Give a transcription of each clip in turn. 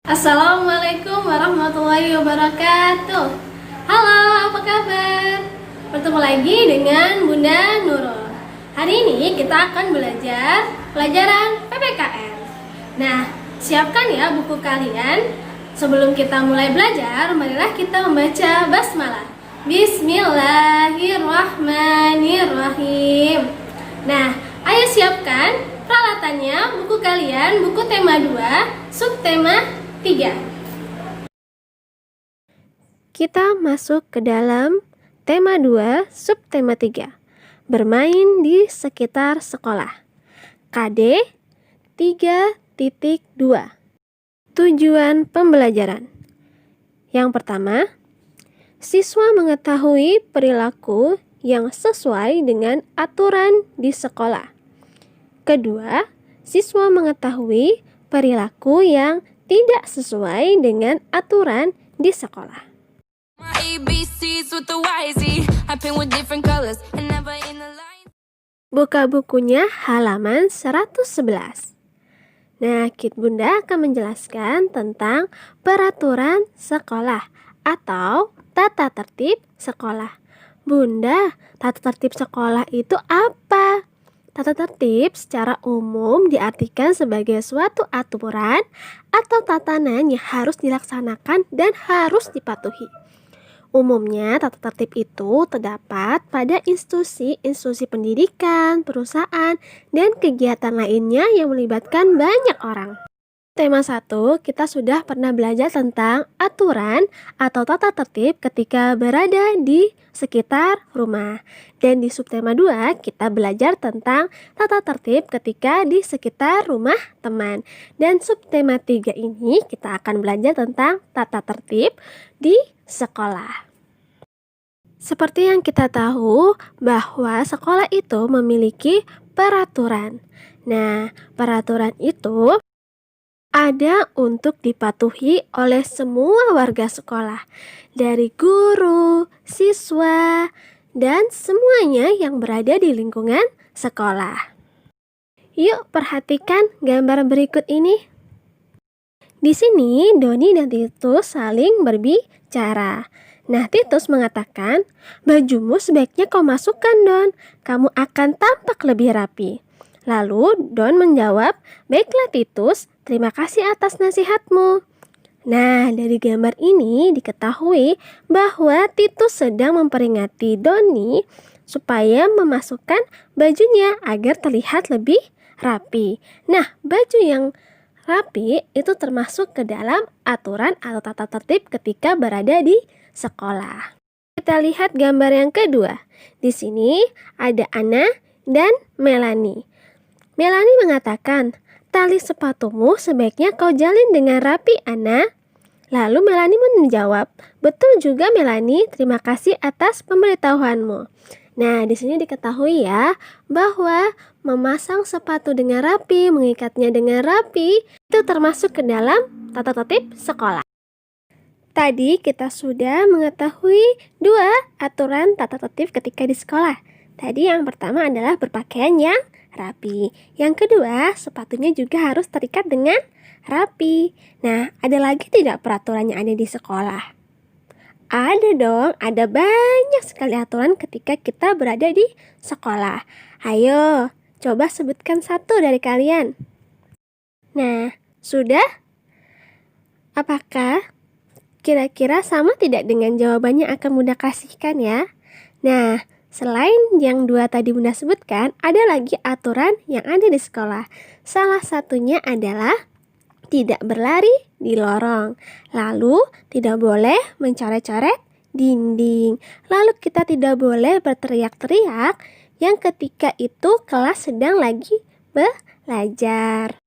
Assalamualaikum warahmatullahi wabarakatuh. Halo, apa kabar? Bertemu lagi dengan Bunda Nurul. Hari ini kita akan belajar pelajaran PPKN. Nah, siapkan ya buku kalian. Sebelum kita mulai belajar, marilah kita membaca basmalah. Bismillahirrahmanirrahim. Nah, ayo siapkan peralatannya, buku kalian, buku tema 2, subtema 3. Kita masuk ke dalam tema 2, subtema 3. Bermain di sekitar sekolah. KD 3.2. Tujuan pembelajaran. Yang pertama, siswa mengetahui perilaku yang sesuai dengan aturan di sekolah. Kedua, siswa mengetahui perilaku yang tidak sesuai dengan aturan di sekolah. Buka bukunya halaman 111. Nah, Kit Bunda akan menjelaskan tentang peraturan sekolah atau tata tertib sekolah. Bunda, tata tertib sekolah itu apa? Tata tertib secara umum diartikan sebagai suatu aturan atau tatanan yang harus dilaksanakan dan harus dipatuhi. Umumnya, tata tertib itu terdapat pada institusi pendidikan, perusahaan, dan kegiatan lainnya yang melibatkan banyak orang. Tema 1, kita sudah pernah belajar tentang aturan atau tata tertib ketika berada di sekitar rumah. Dan di subtema 2, kita belajar tentang tata tertib ketika di sekitar rumah teman. Dan subtema 3 ini kita akan belajar tentang tata tertib di sekolah. Seperti yang kita tahu bahwa sekolah itu memiliki peraturan. Nah, peraturan itu ada untuk dipatuhi oleh semua warga sekolah, dari guru, siswa, dan semuanya yang berada di lingkungan sekolah. Yuk perhatikan gambar berikut ini. Di sini Doni dan Titus saling berbicara. Nah, Titus mengatakan, "Bajumu sebaiknya kau masukkan, Don. Kamu akan tampak lebih rapi." Lalu Don menjawab, "Baiklah Titus, terima kasih atas nasihatmu." Nah, dari gambar ini diketahui bahwa Titus sedang memperingati Doni supaya memasukkan bajunya agar terlihat lebih rapi. Nah, baju yang rapi itu termasuk ke dalam aturan atau tata tertib ketika berada di sekolah. Kita lihat gambar yang kedua. Di sini ada Anna dan Melanie. Melanie mengatakan, "Tali sepatumu sebaiknya kau jalin dengan rapi, Anna." Lalu Melanie menjawab, "Betul juga Melanie, terima kasih atas pemberitahuanmu." Nah, di sini diketahui ya bahwa memasang sepatu dengan rapi, mengikatnya dengan rapi, itu termasuk ke dalam tata tertib sekolah. Tadi kita sudah mengetahui 2 aturan tata tertib ketika di sekolah. Tadi yang pertama adalah berpakaian yang rapi. Yang kedua, sepatunya juga harus terikat dengan rapi. Nah, ada lagi tidak peraturan yang ada di sekolah? Ada dong, ada banyak sekali aturan ketika kita berada di sekolah. Ayo, coba sebutkan satu dari kalian. Nah, sudah? Apakah kira-kira sama tidak dengan jawabannya akan Bunda kasihkan ya? Nah, selain yang 2 tadi Bunda sebutkan, ada lagi aturan yang ada di sekolah. Salah satunya adalah tidak berlari di lorong. Lalu, tidak boleh mencoret-coret dinding. Lalu, kita tidak boleh berteriak-teriak yang ketika itu kelas sedang lagi belajar.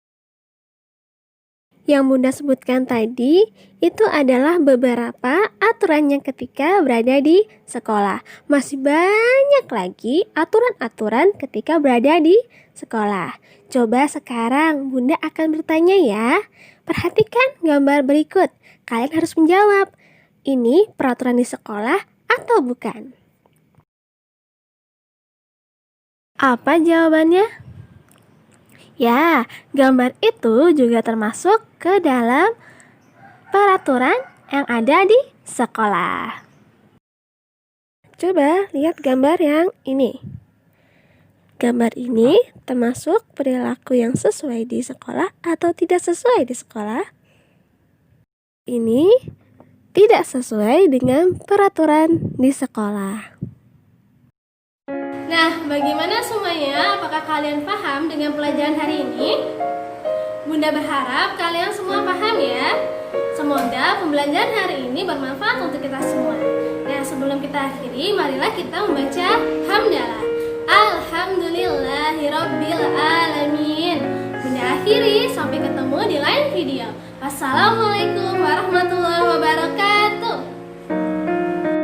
Yang Bunda sebutkan tadi itu adalah beberapa aturan yang ketika berada di sekolah. Masih banyak lagi aturan-aturan ketika berada di sekolah. Coba sekarang Bunda akan bertanya ya. Perhatikan gambar berikut. Kalian harus menjawab, ini peraturan di sekolah atau bukan? Apa jawabannya? Ya, gambar itu juga termasuk ke dalam peraturan yang ada di sekolah. Coba lihat gambar yang ini. Gambar ini termasuk perilaku yang sesuai di sekolah atau tidak sesuai di sekolah? Ini tidak sesuai dengan peraturan di sekolah. Nah, bagaimana semuanya? Apakah kalian paham dengan pelajaran hari ini? Bunda berharap kalian semua paham ya. Semoga pembelajaran hari ini bermanfaat untuk kita semua. Nah, sebelum kita akhiri, marilah kita membaca hamdalah. Alhamdulillahirabbil alamin. Bunda akhiri, sampai ketemu di lain video. Wassalamualaikum warahmatullahi wabarakatuh.